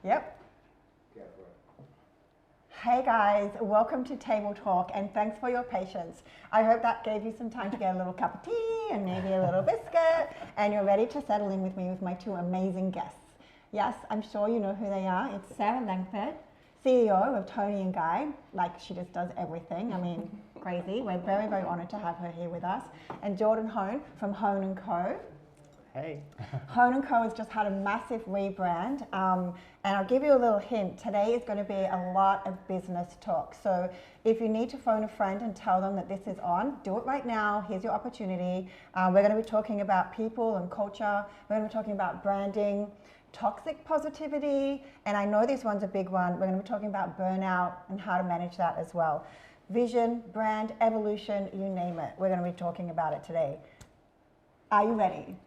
Yep. Hey guys, welcome to Table Talk and thanks for your patience. I hope that gave you some time to get a little cup of tea and maybe a little biscuit and you're ready to settle in with me with my two amazing guests. Yes, I'm sure you know who they are. It's Sara Langford, CEO of Tony and Guy. Like she just does everything. I mean, crazy. We're very, very honored to have her here with us. And Jordon Hone from Hone & Co. Hey. Hone & Co has just had a massive rebrand, and I'll give you a little hint. Today is going to be a lot of business talk. So if you need to phone a friend and tell them that this is on, do it right now. Here's your opportunity. We're going to be talking about people and culture. We're going to be talking about branding, toxic positivity, and I know this one's a big one. We're going to be talking about burnout and how to manage that as well. Vision, brand, evolution, you name it. We're going to be talking about it today. Are you ready?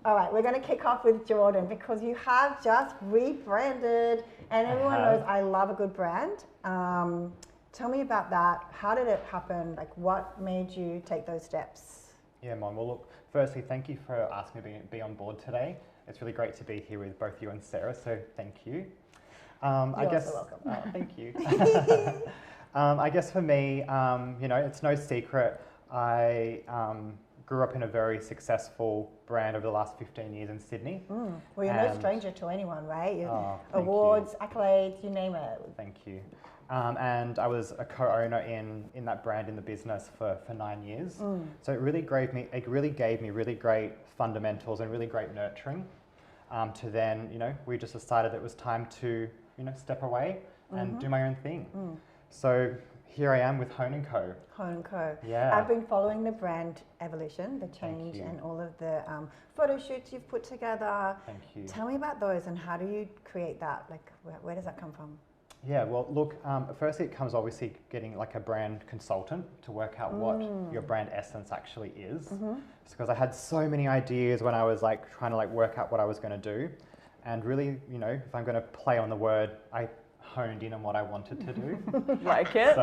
All right, we're going to kick off with Jordon because you have just rebranded and everyone knows I love a good brand. Tell me about that. How did it happen? Like what made you take those steps? Yeah, Mon. Well, look, firstly, thank you for asking me to be on board today. It's really great to be here with both you and Sarah, so thank you. You're also welcome. Thank you. I guess for me, you know, it's no secret. I grew up in a very successful brand over the last 15 years in Sydney. Well, you're no stranger to anyone, right? Awards, accolades, you name it. Thank you. And I was a co-owner in that brand in the business for 9 years. So it really gave me really great fundamentals and really great nurturing. To then, you know, we just decided it was time to, you know, step away and do my own thing. So here I am with Hone & Co. Hone & Co. Yeah. I've been following the brand evolution, the change and all of the photo shoots you've put together. Thank you. Tell me about those and how do you create that? Like where does that come from? Yeah, well, look, firstly it comes obviously getting like a brand consultant to work out what your brand essence actually is. Because I had so many ideas when I was like trying to like work out what I was going to do. And really, you know, if I'm going to play on the word, I honed in on what I wanted to do. Like it.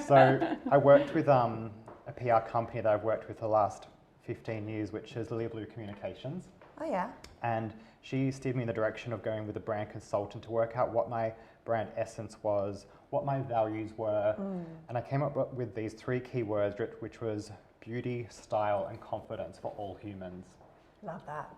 So I worked with a PR company that I've worked with for the last 15 years, which is Lily Blue Communications. Oh yeah. And she steered me in the direction of going with a brand consultant to work out what my brand essence was, what my values were. And I came up with these 3 key words, which was beauty, style, and confidence for all humans. Love that.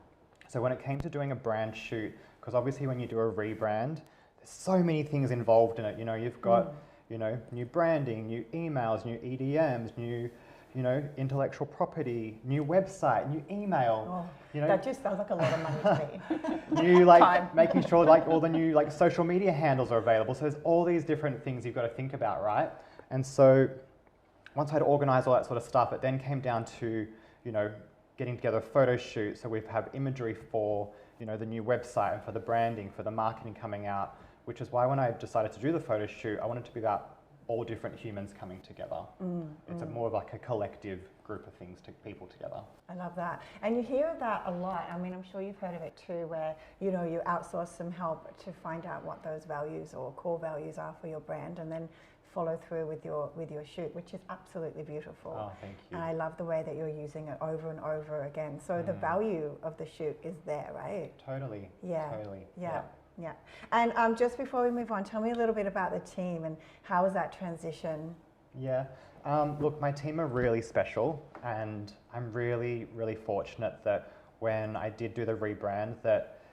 So when it came to doing a brand shoot, because obviously when you do a rebrand, there's so many things involved in it. You know, you've got, you know, new branding, new emails, new EDMs, new, you know, intellectual property, new website, new email. You know, that just sounds like a lot of money to me. new like making sure like all the new like social media handles are available. So there's all these different things you've got to think about, right? And so once I'd organized all that sort of stuff, it then came down to, you know, getting together a photo shoot. So we have imagery for, you know, the new website and for the branding, for the marketing coming out, which is why when I decided to do the photo shoot, I wanted to be about all different humans coming together. It's more of like a collective group of things to people together. I love that. And you hear of that a lot. I mean, I'm sure you've heard of it too, where, you know, you outsource some help to find out what those values or core values are for your brand and then follow through with your shoot, which is absolutely beautiful. Oh, thank you. And I love the way that you're using it over and over again. So the value of the shoot is there, right? Totally. Yeah. Totally. Yeah. Yeah. And just before we move on, tell me a little bit about the team and how was that transition? Yeah. Look, my team are really special and I'm really, really fortunate that when I did do the rebrand that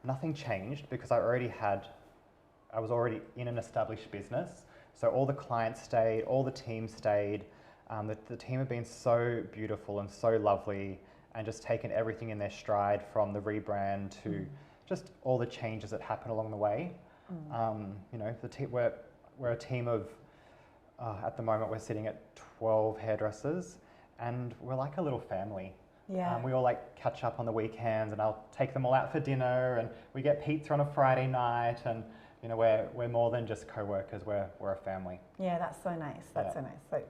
nothing changed because I was already in an established business. So all the clients stayed, all the team stayed. The team have been so beautiful and so lovely and just taken everything in their stride from the rebrand to just all the changes that happen along the way. You know, we're a team of, at the moment we're sitting at 12 hairdressers and we're like a little family. Yeah. We all like catch up on the weekends and I'll take them all out for dinner and we get pizza on a Friday night and you know, we're more than just co-workers, we're a family. Yeah, that's so nice, that's so nice. So,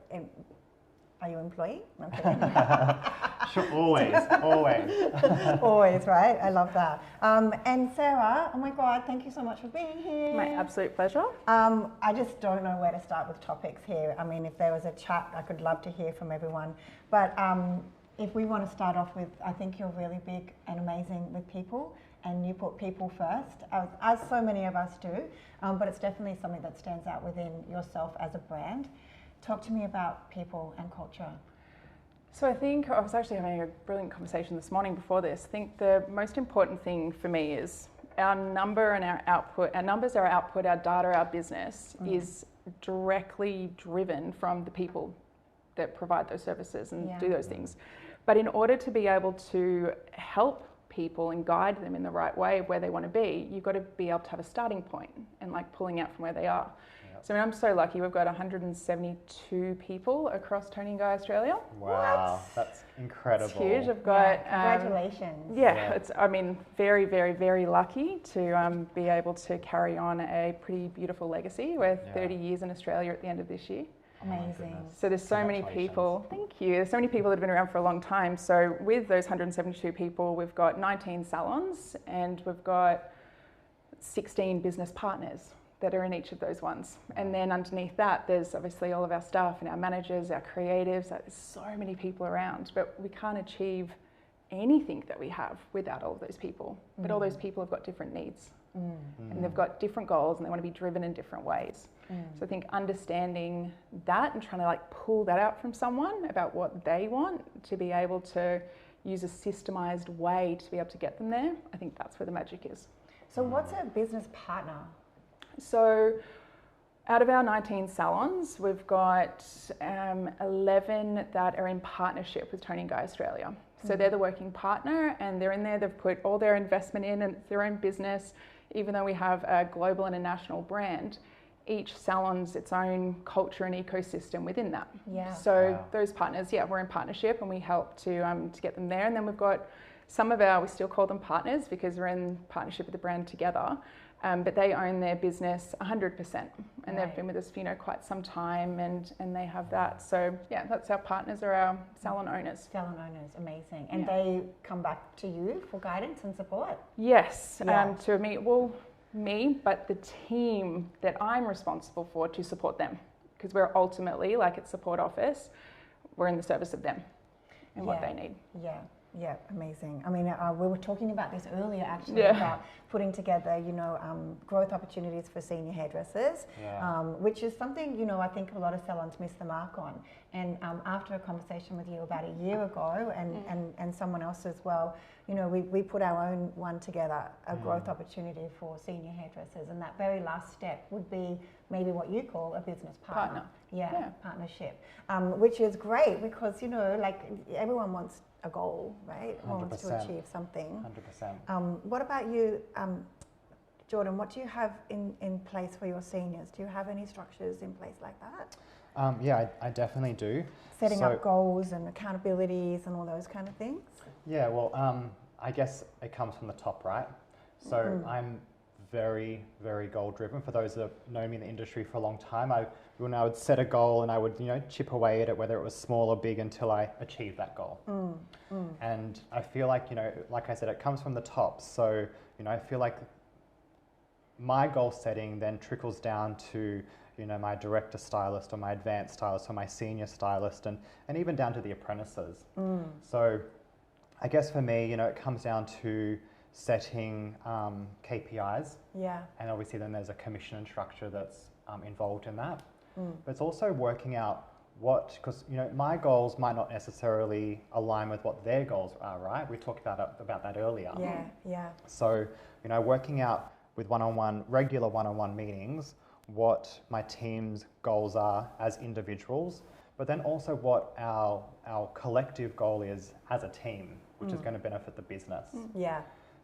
are you an employee? I'm kidding. Sure, always. Always, right? I love that. And Sara, oh my God, thank you so much for being here. My absolute pleasure. I just don't know where to start with topics here. I mean, if there was a chat, I could love to hear from everyone. But if we want to start off with, I think you're really big and amazing with people and you put people first, as so many of us do, but it's definitely something that stands out within yourself as a brand. Talk to me about people and culture. So I think I was actually having a brilliant conversation this morning before this. I think the most important thing for me is our number and our output. Our numbers are our output, our data, our business is directly driven from the people that provide those services and do those things. But in order to be able to help people and guide them in the right way of where they want to be, you've got to be able to have a starting point and like pulling out from where they are. So I mean, I'm so lucky. We've got 172 people across Tony & Guy Australia. Wow, that's incredible. It's huge. I've got congratulations. It's, I mean, very, very, very lucky to be able to carry on a pretty beautiful legacy. We're 30 years in Australia at the end of this year. Amazing. So there's so many people. Thank you. There's so many people that have been around for a long time. So with those 172 people, we've got 19 salons and we've got 16 business partners that are in each of those ones. And then underneath that, there's obviously all of our staff and our managers, our creatives. There's so many people around, but we can't achieve anything that we have without all of those people. But all those people have got different needs and they've got different goals and they want to be driven in different ways. So I think understanding that and trying to like pull that out from someone about what they want to be able to use a systemized way to be able to get them there, I think that's where the magic is. So what's a business partner? So out of our 19 salons, we've got 11 that are in partnership with Tony & Guy Australia. So they're the working partner and they're in there, they've put all their investment in and it's their own business. Even though we have a global and a national brand, each salon's its own culture and ecosystem within that. So those partners, we're in partnership and we help to get them there. And then we've got some of we still call them partners because we're in partnership with the brand together. But they own their business 100% and they've been with us for quite some time and they have that. So that's our partners or our salon owners. Salon owners, amazing. And they come back to you for guidance and support? Yes, to me, but the team that I'm responsible for to support them because we're ultimately like at support office, we're in the service of them and what they need. Yeah, amazing. I mean, we were talking about this earlier actually about putting together, growth opportunities for senior hairdressers, which is something, I think a lot of salons miss the mark on. And after a conversation with you about a year ago and someone else as well, we put our own one together, a growth opportunity for senior hairdressers. And that very last step would be maybe what you call a business partner. Partnership, which is great because, like everyone wants a goal, right? 100%. Wants to achieve something. 100%. What about you, Jordon? What do you have in place for your seniors? Do you have any structures in place like that? I definitely do. Setting up goals and accountabilities and all those kind of things? Yeah, well, I guess it comes from the top, right? So I'm very, very goal driven. For those that have known me in the industry for a long time, when I would set a goal and I would, chip away at it, whether it was small or big, until I achieved that goal. And I feel like, like I said, it comes from the top. So, I feel like my goal setting then trickles down to, my director stylist or my advanced stylist or my senior stylist and even down to the apprentices. So I guess for me, it comes down to setting KPIs. And obviously then there's a commission structure that's involved in that. But it's also working out because my goals might not necessarily align with what their goals are, right? We talked about that earlier. So, working out with regular one-on-one meetings, what my team's goals are as individuals, but then also what our collective goal is as a team, which is going to benefit the business.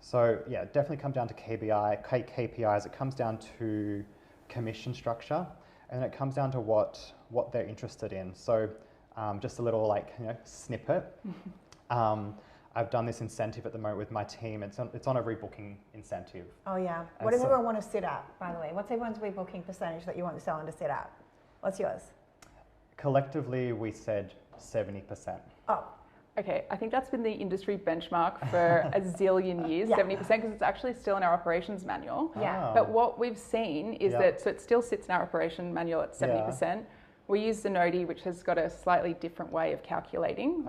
So definitely come down to KPIs. It comes down to commission structure, and it comes down to what they're interested in. So just a little snippet. I've done this incentive at the moment with my team. It's on a rebooking incentive. Oh yeah. What does everyone want to sit at, by the way? What's everyone's rebooking percentage that you want the salon to sit at? What's yours? Collectively, we said 70%. Oh. Okay, I think that's been the industry benchmark for a zillion years, 70%, because it's actually still in our operations manual. But what we've seen is that, so it still sits in our operation manual at 70%. We use the Noti, which has got a slightly different way of calculating.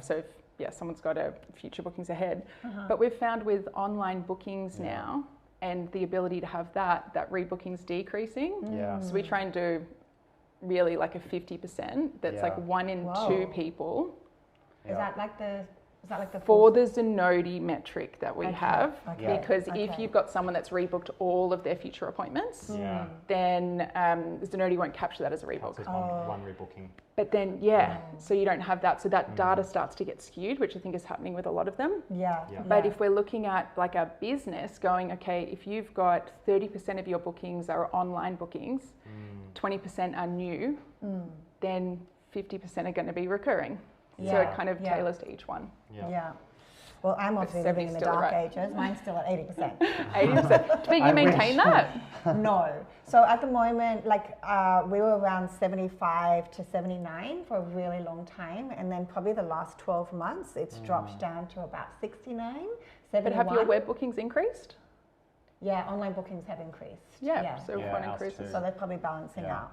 So someone's got a future bookings ahead. But we've found with online bookings now and the ability to have that rebooking's decreasing. So we try and do really like a 50%. That's like 1 in 2 people. Is that like the for the Zenoti metric that we have, because Okay. if you've got someone that's rebooked all of their future appointments, then Zenoti won't capture that as a rebook. So it's one rebooking. But then, so you don't have that. So that data starts to get skewed, which I think is happening with a lot of them. But if we're looking at like a business going, okay, if you've got 30% of your bookings are online bookings, 20% are new, then 50% are going to be recurring. So it kind of tailors to each one. Well, I'm obviously living in the dark ages. Mine's still at 80%. 80%. But you maintain that? No. So at the moment, like we were around 75 to 79 for a really long time. And then probably the last 12 months, it's dropped down to about 69, 71. But have your web bookings increased? Yeah, online bookings have increased. So one increases. So they're probably balancing out.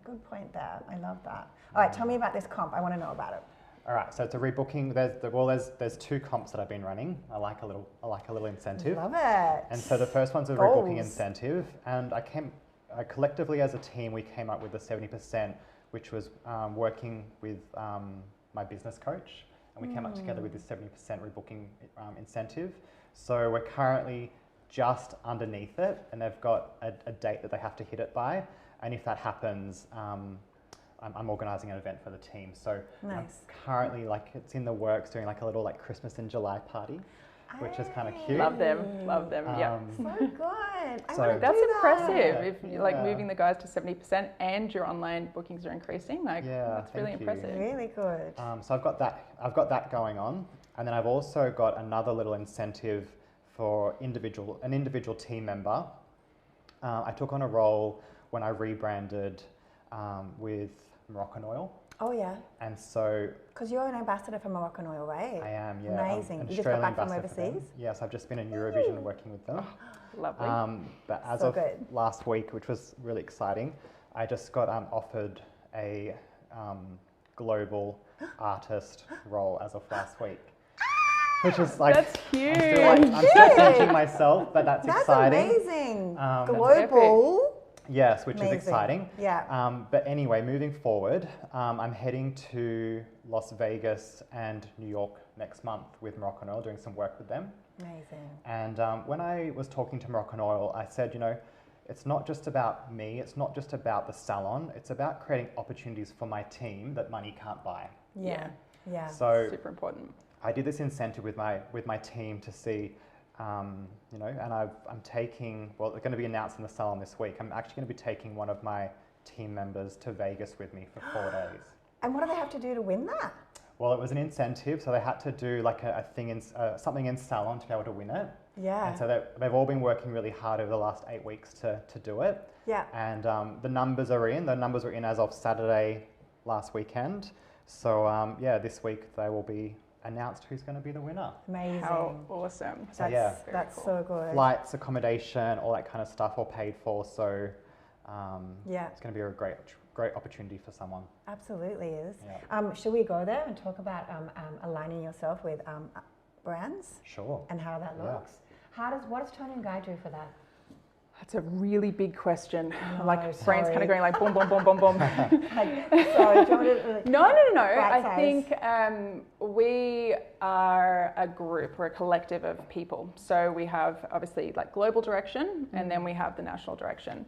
Good point there. I love that. All right, tell me about this comp. I want to know about it. All right, so it's a rebooking. There's 2 comps that I've been running. I like a little incentive. Love it. And so the first one's a rebooking incentive, and collectively as a team we came up with the 70%, which was working with my business coach, and we came up together with this 70% rebooking incentive. So we're currently just underneath it, and they've got a date that they have to hit it by, and if that happens, I'm organising an event for the team. So I'm currently it's in the works doing like a little like Christmas in July party, which is kind of cute. Love them, yeah. So good. That's impressive. If you're like moving the guys to 70% and your online bookings are increasing, that's really impressive. Really good. So I've got that going on, and then I've also got another little incentive for an individual team member. I took on a role when I rebranded with Moroccan Oil. Oh yeah. And so, because you're an ambassador for Moroccan Oil, right? I am, yeah. Amazing. You just got back from overseas? Yes, I've just been in Eurovision working with them. Lovely. But as of last week, which was really exciting, I just got offered a global artist role as of last week. Which is like, that's huge. I'm still pinching myself, but that's exciting. That's amazing. Global. Yes, which is exciting. Yeah. But anyway, moving forward, I'm heading to Las Vegas and New York next month with Moroccan Oil, doing some work with them. Amazing. And when I was talking to Moroccan Oil, I said, it's not just about me, it's not just about the salon, it's about creating opportunities for my team that money can't buy. Yeah. So super important. I did this incentive with my team to see, and I'm taking, they're going to be announced in the salon this week. I'm actually going to be taking one of my team members to Vegas with me for 4 days. And what do they have to do to win that? Well, it was an incentive, so they had to do like a thing in something in salon to be able to win it. Yeah. And so they've all been working really hard over the last 8 weeks to do it. Yeah. And the numbers are in. The numbers were in as of Saturday last weekend. So this week they will be announced who's going to be the winner. Amazing. How awesome. So that's cool. So good. Flights, accommodation, all that kind of stuff all paid for. So it's going to be a great opportunity for someone. Absolutely is. Yeah. Should we go there and talk about aligning yourself with brands? Sure. And how that looks? What does Tony and Guy do for that? That's a really big question. No, brain's kind of going like boom, boom, boom, boom, boom. Sorry, do you want to, No. I think we are a group, we're a collective of people. So we have obviously like global direction, and then we have the national direction.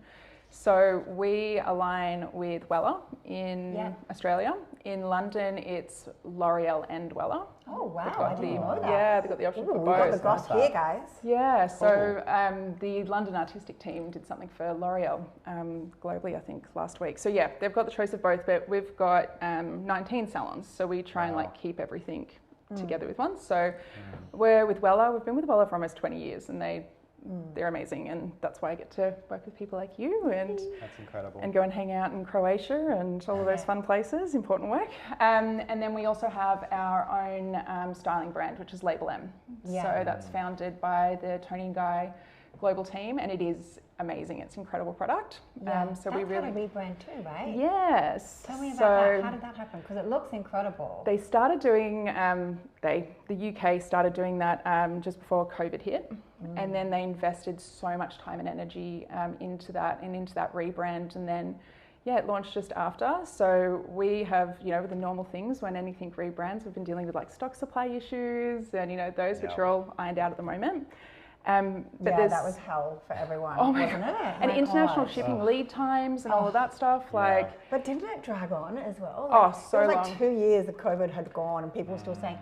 So we align with Wella in Australia. In London, it's L'Oreal and Wella. Oh wow, I didn't know that. Yeah, they've got the option for both. We've got the goss here, guys. Yeah, so the London artistic team did something for L'Oreal globally, I think, last week. So yeah, they've got the choice of both, but we've got 19 salons. So we try and like keep everything together with one. So we're with Wella. We've been with Wella for almost 20 years, and they're amazing, and that's why I get to work with people like you and that's incredible. And go and hang out in Croatia and all of those fun places, important work. And then we also have our own styling brand, which is Label M. So that's founded by the Tony and Guy global team, and it is amazing. It's an incredible product. Yeah. So That's we really had a rebrand too, right? Yes. Tell me about that. How did that happen? Because it looks incredible. They started doing, the UK started doing that just before COVID hit, and then they invested so much time and energy into that rebrand, and then it launched just after. So we have, with the normal things when anything rebrands, we've been dealing with like stock supply issues and those which are all ironed out at the moment. But that was hell for everyone, wasn't it? And international shipping lead times and all of that stuff. But didn't it drag on as well? So it was long. like 2 years that COVID had gone and people were still saying,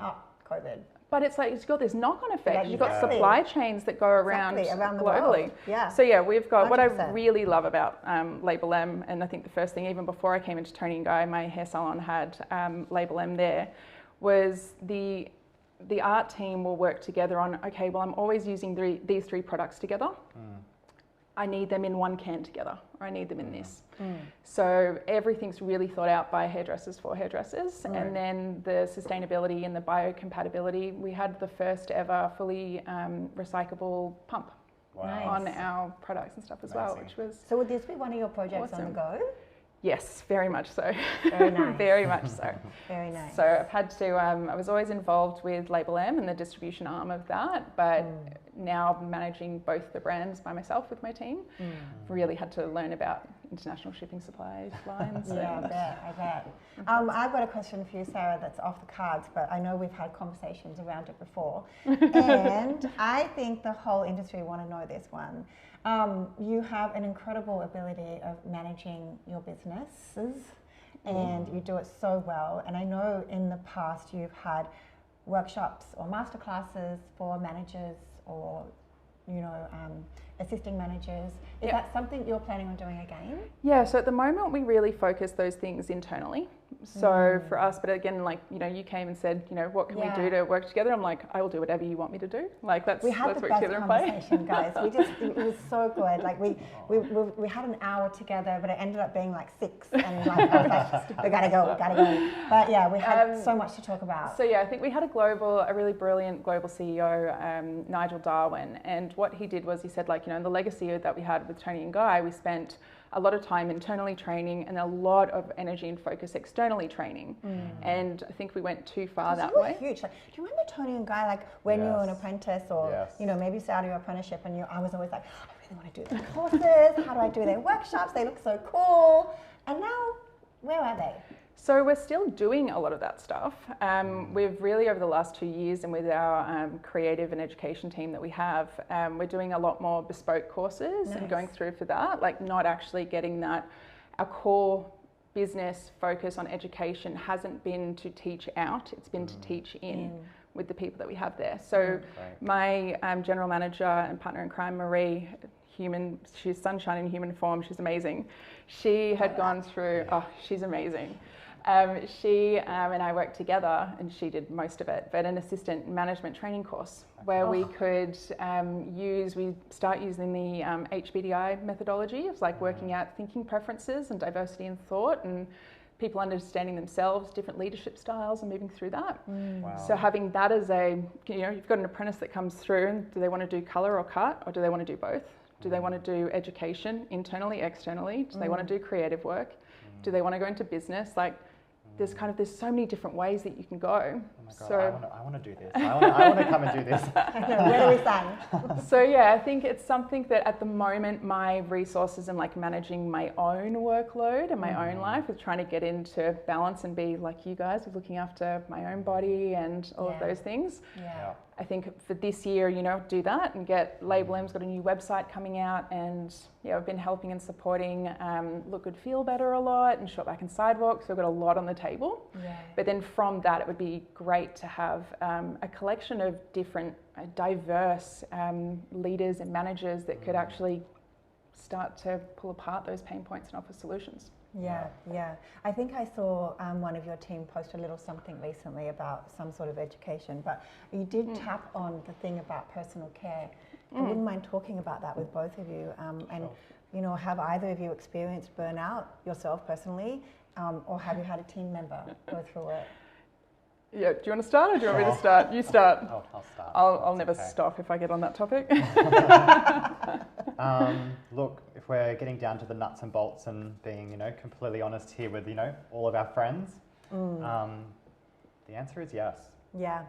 COVID. But it's like, it's got this knock-on effect. Yeah, You've got supply chains that go around the globally. world. Yeah. So we've got, 100%. what I really love about Label M, and I think the first thing, even before I came into Tony & Guy, my hair salon had Label M there, was the art team will work together on, okay, well, I'm always using these three products together. I need them in one can together, or I need them in this. So everything's really thought out by hairdressers for hairdressers. And then the sustainability and the biocompatibility, we had the first ever fully recyclable pump on our products and stuff as well, which was So would this be one of your projects on the go? Yes, very much so. Very nice. Very much so. Very nice. So I've had to, I was always involved with Label M and the distribution arm of that, but now managing both the brands by myself with my team, really had to learn about international shipping supply lines. I bet. I've got a question for you, Sara, that's off the cards, but I know we've had conversations around it before. And I think the whole industry want to know this one. You have an incredible ability of managing your businesses, and you do it so well. And I know in the past you've had workshops or masterclasses for managers or, assisting managers. Is that something you're planning on doing again? Yeah, so at the moment we really focus those things internally. So for us, but again, you came and said, what can we do to work together? I'm like, I will do whatever you want me to do. Let's we had work the best together and play. Conversation, guys. It was so good. We had an hour together, but it ended up being like 6, and I was like, we gotta go. But we had so much to talk about. So I think we had a really brilliant global CEO, Nigel Darwin, and what he did was he said, the legacy that we had with Tony & Guy, we spent a lot of time internally training and a lot of energy and focus externally training. And I think we went too far that way. Huge. Do you remember Tony & Guy, when you were an apprentice or, maybe started your apprenticeship and I was always like, I really want to do their courses. How do I do their workshops? They look so cool. And now, where are they? So we're still doing a lot of that stuff. We've really, over the last 2 years, and with our creative and education team that we have, we're doing a lot more bespoke courses and going through for that, not actually getting that. Our core business focus on education hasn't been to teach out, it's been to teach in with the people that we have there. So my general manager and partner in crime, Marie, she's sunshine in human form, she's amazing. She had gone through, she's amazing. She and I worked together, and she did most of it, but an assistant management training course where we could start using the HBDI methodology of working out thinking preferences and diversity in thought and people understanding themselves, different leadership styles, and moving through that. So having that as you've got an apprentice that comes through, and do they want to do colour or cut, or do they want to do both? Do they want to do education internally, externally? Do they want to do creative work? Do they want to go into business? There's so many different ways that you can go. Oh my God, so I want to do this. I want to come and do this. Where do we stand? So I think it's something that at the moment my resources and managing my own workload and my own life is trying to get into balance and be like you guys with looking after my own body and all of those things. I think for this year, do that and get Label M's got a new website coming out, and I've been helping and supporting Look Good Feel Better a lot and Short Back and Sidewalk, so I've got a lot on the table. But then from that, it would be great to have a collection of different diverse leaders and managers that could actually start to pull apart those pain points and offer solutions. I think I saw one of your team post a little something recently about some sort of education, but you did tap on the thing about personal care. I wouldn't mind talking about that with both of you. Have either of you experienced burnout yourself personally, or have you had a team member go through it? Yeah, do you want to start or do you want me to start? You start. I'll start. I'll never okay. stop if I get on that topic. Look, if we're getting down to the nuts and bolts and being, completely honest here with, all of our friends, the answer is yes. Yeah.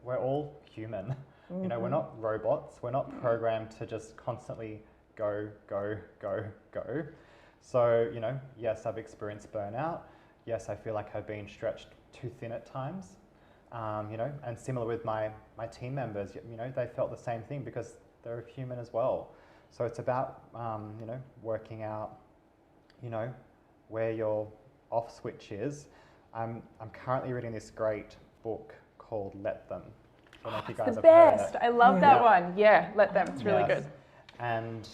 We're all human. We're not robots. We're not programmed to just constantly go, go, go, go. So, yes, I've experienced burnout. Yes, I feel like I've been stretched too thin at times. And similar with my team members, they felt the same thing because they're human as well. So it's about, working out, where your off switch is. I'm currently reading this great book called Let Them. I don't know if you guys It's the have heard best. it. I love that one. Yeah, Let Them. It's really good. And,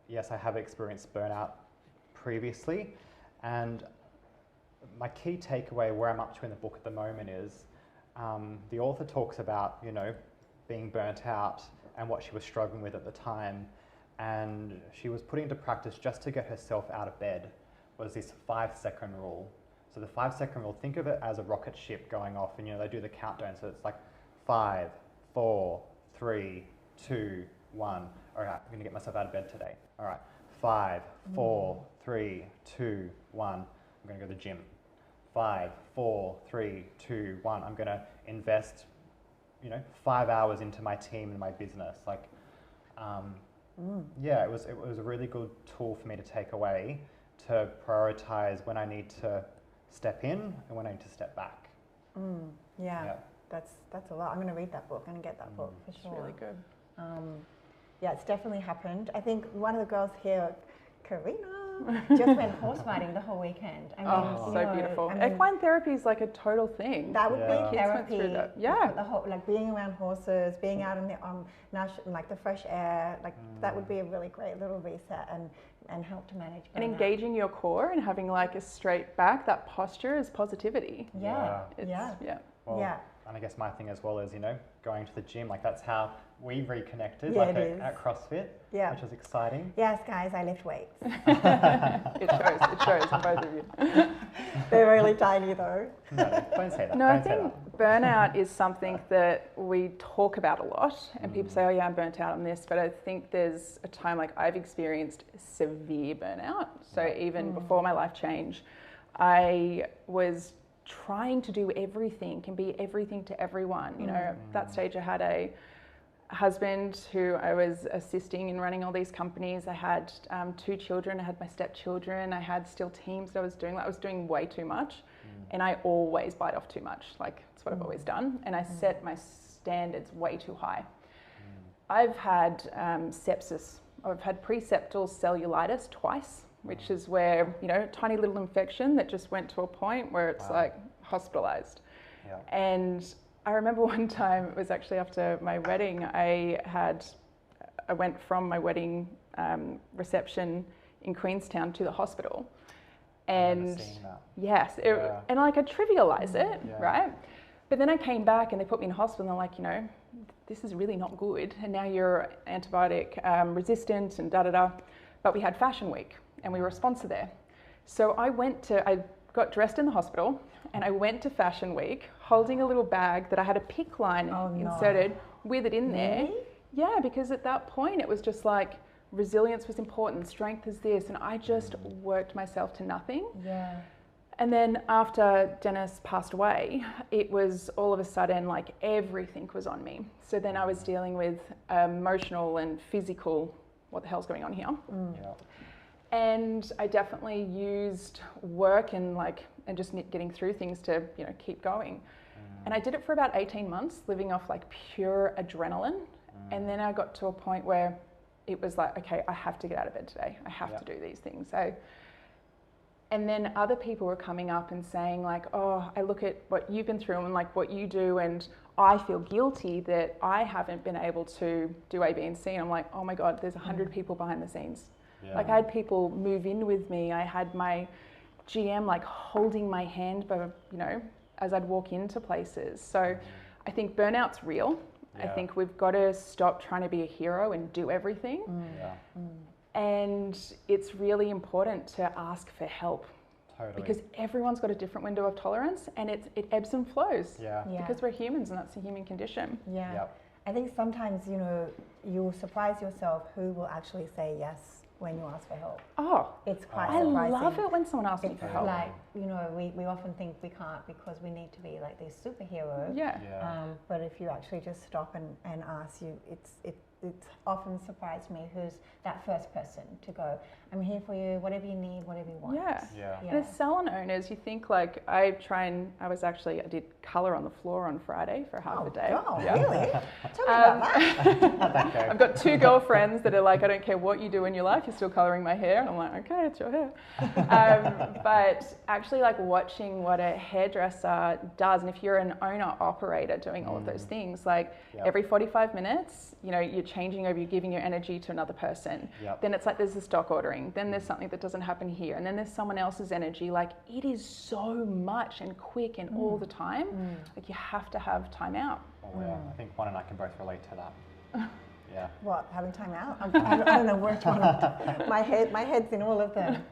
yes, I have experienced burnout previously. And my key takeaway where I'm up to in the book at the moment is the author talks about, being burnt out and what she was struggling with at the time. And she was putting into practice just to get herself out of bed was this 5-second rule. So the 5-second rule, think of it as a rocket ship going off and, they do the countdown. So it's like 5, 4, 3, 2, 1. All right, I'm going to get myself out of bed today. All right, 5, 4, 3, 2, 1. I'm going to go to the gym. 5, 4, 3, 2, 1. I'm going to invest, 5 hours into my team and my business. Yeah, it was a really good tool for me to take away to prioritize when I need to step in and when I need to step back. Yeah. That's a lot. I'm going to read that book. I'm going to get that book for sure. It's really good. Yeah, it's definitely happened. I think one of the girls here, Karina, just went horse riding the whole weekend. I mean, so beautiful. Equine therapy is like a total thing. That would be therapy. Yeah. The whole, being around horses, being out in the the fresh air, that would be a really great little reset and help to manage burnout. And engaging your core and having a straight back, that posture is positivity. Yeah. Well, and I guess my thing as well is, going to the gym, that's how we reconnected, at CrossFit, which is exciting. Yes, guys, I lift weights. It shows on both of you. They're really tiny though. No, don't say that. No, I think burnout is something that we talk about a lot and people say, oh yeah, I'm burnt out on this, but I think there's a time I've experienced severe burnout. So even before my life change, I was trying to do everything and be everything to everyone. At that stage I had a husband who I was assisting in running all these companies. I had 2 children. I had my stepchildren. I had still teams that I was doing. I was doing way too much, and I always bite off too much. It's what I've always done, and I set my standards way too high. I've had sepsis. I've had preseptal cellulitis twice, which is where, tiny little infection that just went to a point where it's hospitalized. Yeah. And I remember one time, it was actually after my wedding, I went from my wedding reception in Queenstown to the hospital. And yes, and I trivialize it, right? But then I came back and they put me in hospital and they're this is really not good. And now you're antibiotic resistant and da-da-da. But we had Fashion Week and we were a sponsor there. So I got dressed in the hospital and I went to Fashion Week holding a little bag that I had a PICC line inserted with it in there. Really? Yeah, because at that point it was just resilience was important, strength is this, and I just worked myself to nothing. Yeah. And then after Dennis passed away, it was all of a sudden everything was on me. So then I was dealing with emotional and physical, what the hell's going on here? Yeah. And I definitely used work and just getting through things to keep going. And I did it for about 18 months, living off pure adrenaline. And then I got to a point where it was okay, I have to get out of bed today. I have to do these things. And then other people were coming up and saying oh, I look at what you've been through and what you do, and I feel guilty that I haven't been able to do A, B, and C. And I'm oh my God, there's 100 people behind the scenes. Yeah. I had people move in with me. I had my GM holding my hand, but as I'd walk into places. So I think burnout's real. Yeah. I think we've got to stop trying to be a hero and do everything. And it's really important to ask for help. Totally. Because everyone's got a different window of tolerance, and it ebbs and flows. Yeah. Because we're humans, and that's a human condition. Yeah. Yep. I think sometimes, you know, you'll surprise yourself who will actually say yes when you ask for help. Oh, It's quite I surprising. love it when someone asks me It's for help. like, you know, we often think we can't because we need to be like this superhero. Yeah. But if you actually just stop and ask, it's often surprised me who's that first person to go, I'm here for you, whatever you need, whatever you want. Yeah. Yeah. And as salon owners, you think like, I did colour on the floor on Friday for half a day. Oh, Yeah. really? Tell me about that. How'd that go? I've got 2 girlfriends that are like, I don't care what you do in your life, you're still colouring my hair. And I'm like, okay, it's your hair. But actually like watching what a hairdresser does, and if you're an owner-operator doing all of those things, like every 45 minutes, you know, you're changing over, you're giving your energy to another person. Yep. Then it's like there's the stock ordering, then there's something that doesn't happen here, and then there's someone else's energy. Like it is so much and quick and all the time. Like you have to have time out. Oh, yeah. I think Juan and I can both relate to that. Yeah. What, having time out? I don't know which one. My head's in all of them.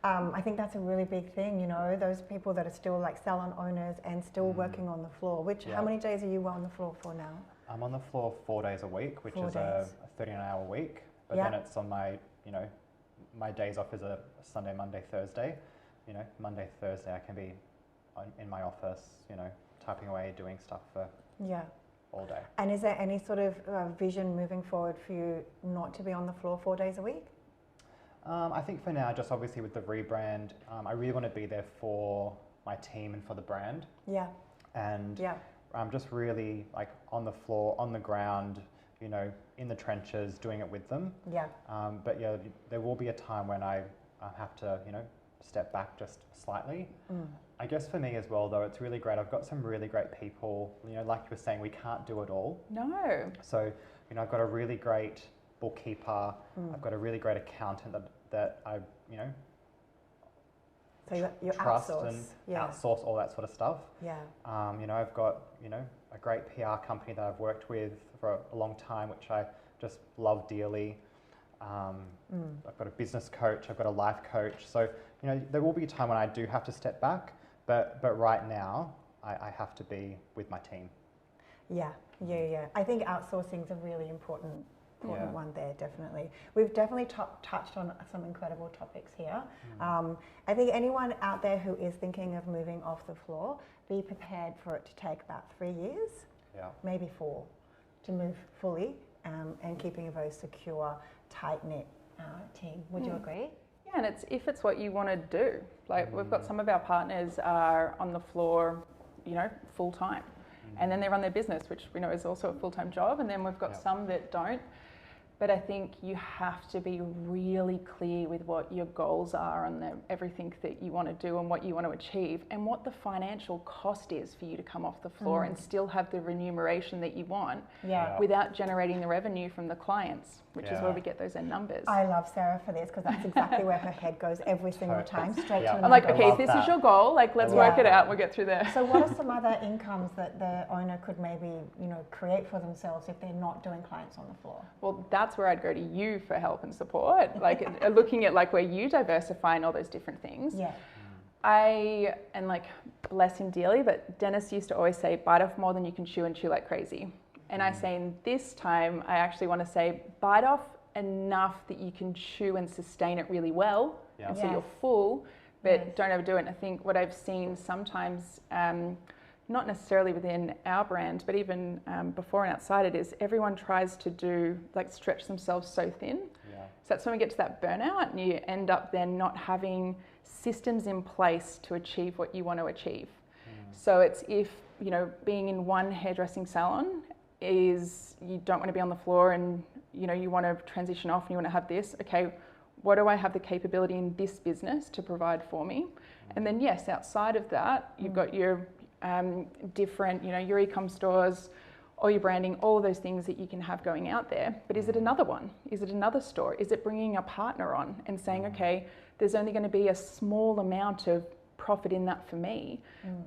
I think that's a really big thing, you know, those people that are still like salon owners and still working on the floor, which how many days are you on the floor for now? I'm on the floor 4 days a week, which 4 is a days. 39-hour week. But then it's on my, you know, my days off is a Sunday, Monday, Thursday. You know, Monday, Thursday I can be in my office, you know, typing away, doing stuff for all day. And is there any sort of vision moving forward for you not to be on the floor 4 days a week? I think for now, just obviously with the rebrand, I really want to be there for my team and for the brand. Yeah. And I'm just really like on the floor, on the ground, you know, in the trenches, doing it with them. Yeah. But yeah, there will be a time when I have to, you know, step back just slightly. I guess for me as well, though, it's really great. I've got some really great people. You know, like you were saying, we can't do it all. No. So, you know, I've got a really great bookkeeper. I've got a really great accountant that I, you know, So you trust outsource. and outsource all that sort of stuff. Yeah. You know, I've got, you know, a great PR company that I've worked with for a long time, which I just love dearly. I've got a business coach, I've got a life coach. So, you know, there will be a time when I do have to step back, but right now I have to be with my team. Yeah. I think outsourcing is a really important Yeah. one there, definitely. We've definitely touched on some incredible topics here. I think anyone out there who is thinking of moving off the floor, be prepared for it to take about 3 years, maybe 4, to move fully and keeping a very secure, tight-knit team. Would you agree? Yeah, and if it's what you want to do. Like we've got some of our partners are on the floor, you know, full time. And then they run their business, which we know is also a full-time job. And then we've got some that don't. But I think you have to be really clear with what your goals are and everything that you want to do and what you want to achieve and what the financial cost is for you to come off the floor and still have the remuneration that you want without generating the revenue from the clients, which is where we get those end numbers. I love Sarah for this because that's exactly where her head goes every single time, straight to the I'm like, numbers. okay, if this is your goal, like let's work it out, we'll get through there. So what are some other incomes that the owner could maybe, you know, create for themselves if they're not doing clients on the floor? Well, that's where I'd go to you for help and support, like looking at like where you diversify and all those different things. Yeah. And like, bless him dearly, but Dennis used to always say, bite off more than you can chew and chew like crazy. And I say in this time, I actually want to say, bite off enough that you can chew and sustain it really well. And so you're full, but don't overdo it. And I think what I've seen sometimes, not necessarily within our brand, but even before and outside it, is everyone tries to do, like stretch themselves so thin. So that's when we get to that burnout and you end up then not having systems in place to achieve what you want to achieve. So it's if, you know, being in one hairdressing salon is you don't want to be on the floor and, you know, you want to transition off and you want to have this, okay, what do I have the capability in this business to provide for me? And then yes, outside of that, you've got your different, you know, your e-com stores, all your branding, all of those things that you can have going out there. But is it another one? Is it another store? Is it bringing a partner on and saying, okay, there's only going to be a small amount of profit in that for me,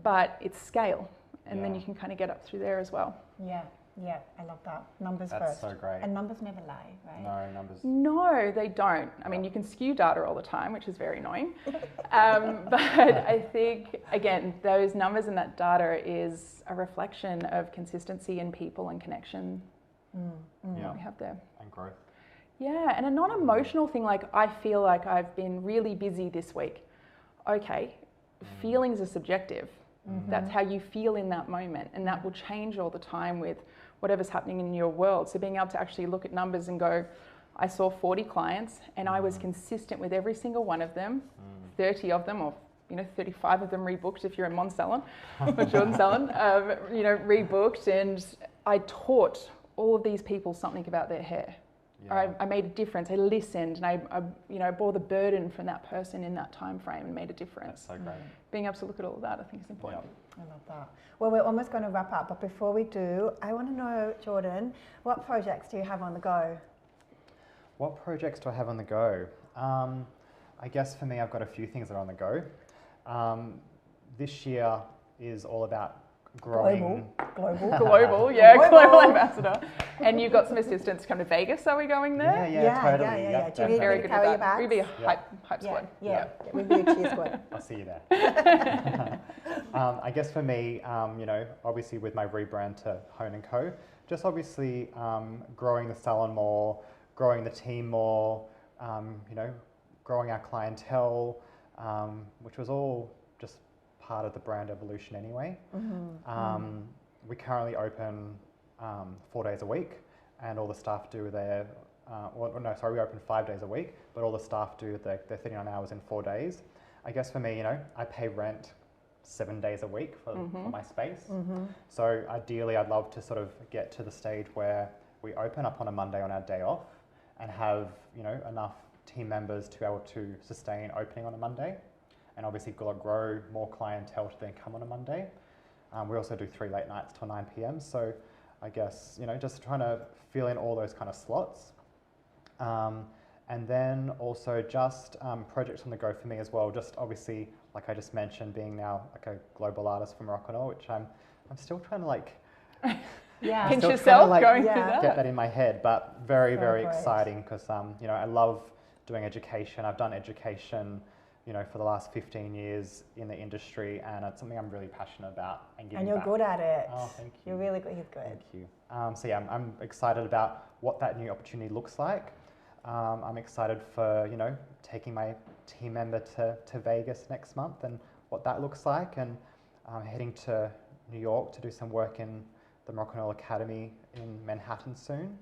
but it's scale. And then you can kind of get up through there as well. Yeah. Yeah, I love that. Numbers That's first. so great. And numbers never lie, right? No, numbers. No, they don't. I mean, you can skew data all the time, which is very annoying. But I think, again, those numbers and that data is a reflection of consistency in people and connection that we have there. And growth. Yeah, and a non-emotional thing, like I feel like I've been really busy this week. Okay, feelings are subjective. That's how you feel in that moment, and that will change all the time with whatever's happening in your world. So being able to actually look at numbers and go, I saw 40 clients and I was consistent with every single one of them, 30 of them, or 35 of them rebooked if you're in Mon Salon or Jordon Salon, rebooked, and I taught all of these people something about their hair. Yeah. I made a difference. I listened, and I bore the burden from that person in that time frame and made a difference. That's so great. Being able to look at all of that, I think, is important. I love that. Well, we're almost going to wrap up, but before we do, I want to know, Jordon, what projects do you have on the go? What projects do I have on the go? I guess for me, I've got a few things that are on the go. This year is all about growing. Global ambassador. And you've got some assistants to come to Vegas. Are we going there? Yeah, totally. Yeah. Do you need very me to good carry at your that. bags? We'd be a hype squad. Yeah. We'd be a cheer squad. I'll see you there. I guess for me, obviously with my rebrand to Hone & Co, just obviously growing the salon more, growing the team more, growing our clientele, which was all just part of the brand evolution anyway. We currently open 4 days a week, and all the staff do their, we open 5 days a week, but all the staff do their 39 hours in 4 days. I guess for me, I pay rent 7 days a week for my space. So ideally, I'd love to sort of get to the stage where we open up on a Monday on our day off and have, enough team members to be able to sustain opening on a Monday, and obviously grow more clientele to then come on a Monday. We also do 3 late nights till 9 p.m. So I guess, just trying to fill in all those kind of slots. And then also just projects on the go for me as well. Just obviously, like I just mentioned, being now like a global artist for Moroccan, which I'm still trying to pinch yourself going through get that. that in my head, but very, So very great. exciting because, I love doing education. I've done education, for the last 15 years in the industry, and it's something I'm really passionate about and giving And you're back. good at it. Oh, thank you. You're really good. He's good. Thank you. I'm excited about what that new opportunity looks like. I'm excited for, taking my team member to Vegas next month and what that looks like, and heading to New York to do some work in the Moroccan Oil Academy in Manhattan soon.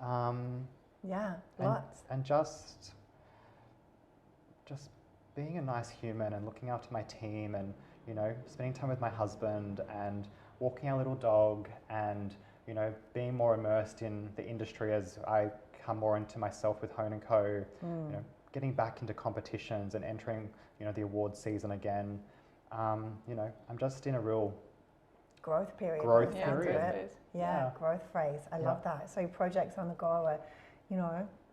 Lots. And just being a nice human and looking after my team and, spending time with my husband and walking our little dog and, being more immersed in the industry as I come more into myself with Hone & Co, getting back into competitions and entering, the award season again. I'm just in a real Growth period. Growth by the sounds of period. it. Yeah, growth phase. I love that. So your projects on the go are,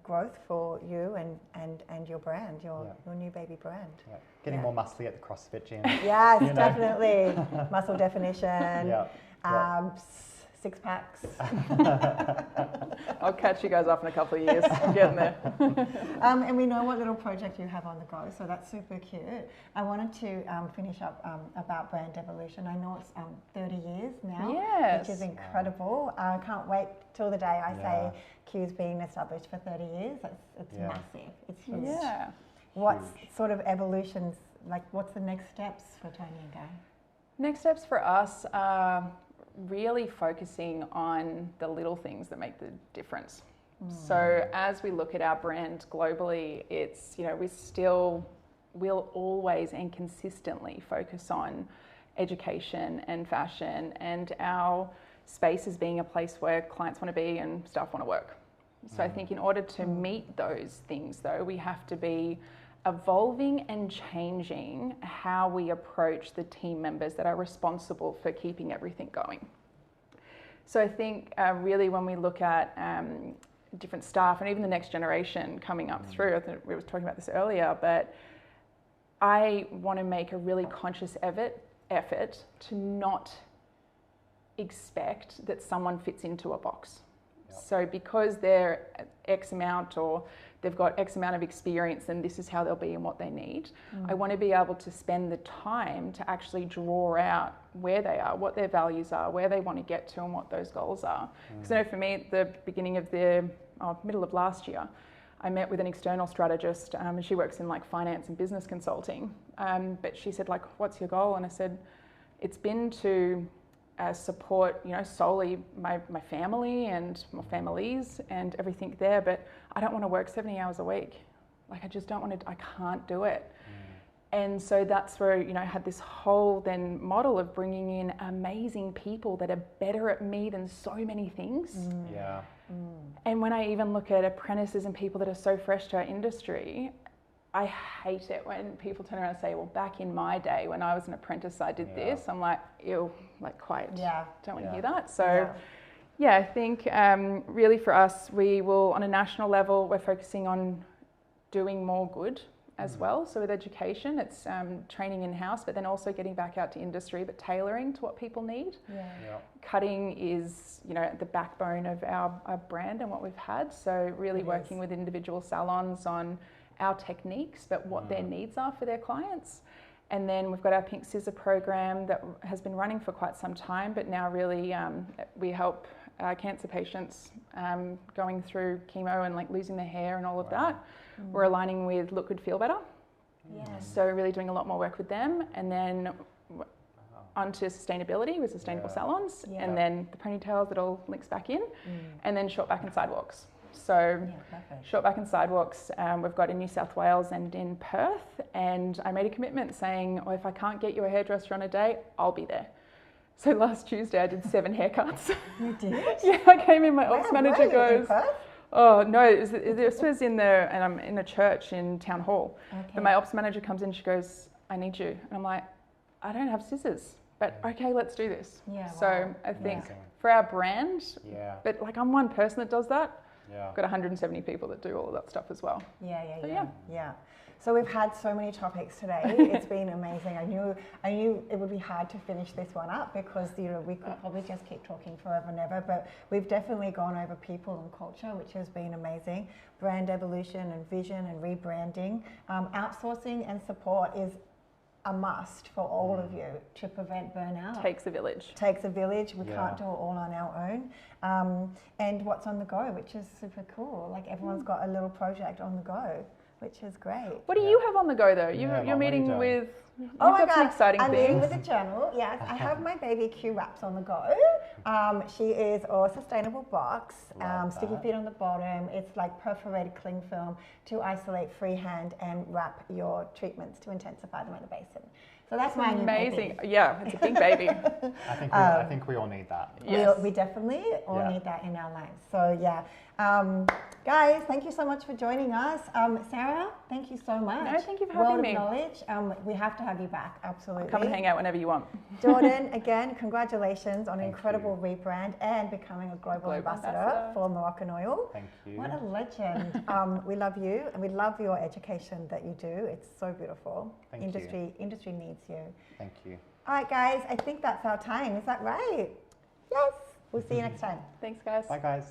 growth for you and your brand, your new baby brand. Yeah. Getting more muscly at the CrossFit gym. Yes, definitely. Muscle definition, abs, 6 packs. I'll catch you guys up in a couple of years. I'm getting there. And we know what little project you have on the go, so that's super cute. I wanted to finish up about brand evolution. I know it's 30 years now, Yes. which is incredible. I can't wait till the day I say Q's been established for 30 years. It's massive. It's huge. Yeah. What's sort of evolutions, like what's the next steps for Tony and Guy? Next steps for us are really focusing on the little things that make the difference. So as we look at our brand globally, it's, we'll always and consistently focus on education and fashion, and our space as being a place where clients want to be and staff want to work. So I think in order to meet those things though, we have to be evolving and changing how we approach the team members that are responsible for keeping everything going. So I think really when we look at different staff and even the next generation coming up through, I think we were talking about this earlier, but I want to make a really conscious effort to not expect that someone fits into a box. Yep. So because they're X amount or they've got X amount of experience and this is how they'll be and what they need, I want to be able to spend the time to actually draw out where they are, what their values are, where they want to get to and what those goals are. Because I know for me at the beginning of the middle of last year, I met with an external strategist and she works in like finance and business consulting. But she said like, what's your goal? And I said, it's been to support, you know, solely my family and my families and everything there, but I don't want to work 70 hours a week. Like I just don't want to, I can't do it. And so that's where, you know, I had this whole then model of bringing in amazing people that are better at me than so many things. Yeah. And when I even look at apprentices and people that are so fresh to our industry, I hate it when people turn around and say, well, back in my day when I was an apprentice, I did this. I'm like, ew, like quite, don't want to hear that. So yeah, I think really for us, we will, on a national level, we're focusing on doing more good as well. So with education, it's training in-house, but then also getting back out to industry, but tailoring to what people need. Cutting is, you know, the backbone of our brand and what we've had. So really working with individual salons on our techniques, but what their needs are for their clients. And then we've got our Pink Scissor program that has been running for quite some time, but now really we help cancer patients going through chemo and like losing their hair and all of that. We're aligning with Look Good, Feel Better. So really doing a lot more work with them. And then onto sustainability with sustainable salons. And then the ponytails, it all links back in. And then short back and sidewalks. So short back and sidewalks, we've got in New South Wales and in Perth. And I made a commitment saying, oh, if I can't get you a hairdresser on a day, I'll be there. So last Tuesday I did 7 haircuts. You did? Yeah, I came in, my ops manager goes, oh no, this was in and I'm in a church in Town Hall. But my ops manager comes in, she goes, I need you. And I'm like, I don't have scissors, but okay, let's do this. So I think for our brand, but like I'm one person that does that. I've got 170 people that do all of that stuff as well. So we've had so many topics today. It's been amazing. I knew it would be hard to finish this one up because, you know, we could probably just keep talking forever and ever, but we've definitely gone over people and culture, which has been amazing. Brand evolution and vision and rebranding. Outsourcing and support is a must for all of you to prevent burnout. Takes a village. Takes a village. We can't do it all on our own. And what's on the go, which is super cool. Like everyone's got a little project on the go, which is great. What do you have on the go though? You're meeting with, you've got some exciting things. I'm meeting with the journal, yes. I have my baby Q wraps on the go. She is a sustainable box, sticky feet on the bottom. It's like perforated cling film to isolate freehand and wrap your treatments to intensify them at the basin. So that's my amazing. Yeah, it's a big baby. I think we all need that. Yes. We definitely all need that in our lives. So yeah. Guys, thank you so much for joining us. Sarah, thank you so much. No, thank you for having me. World of knowledge. We have to have you back, absolutely. Come and hang out whenever you want. Jordon, again, congratulations on an incredible rebrand and becoming a global ambassador for Moroccan Oil. Thank you. What a legend. We love you and we love your education that you do. It's so beautiful. Industry needs you. Thank you. All right, guys, I think that's our time. Is that right? Yes. We'll see you next time. Thanks, guys. Bye, guys.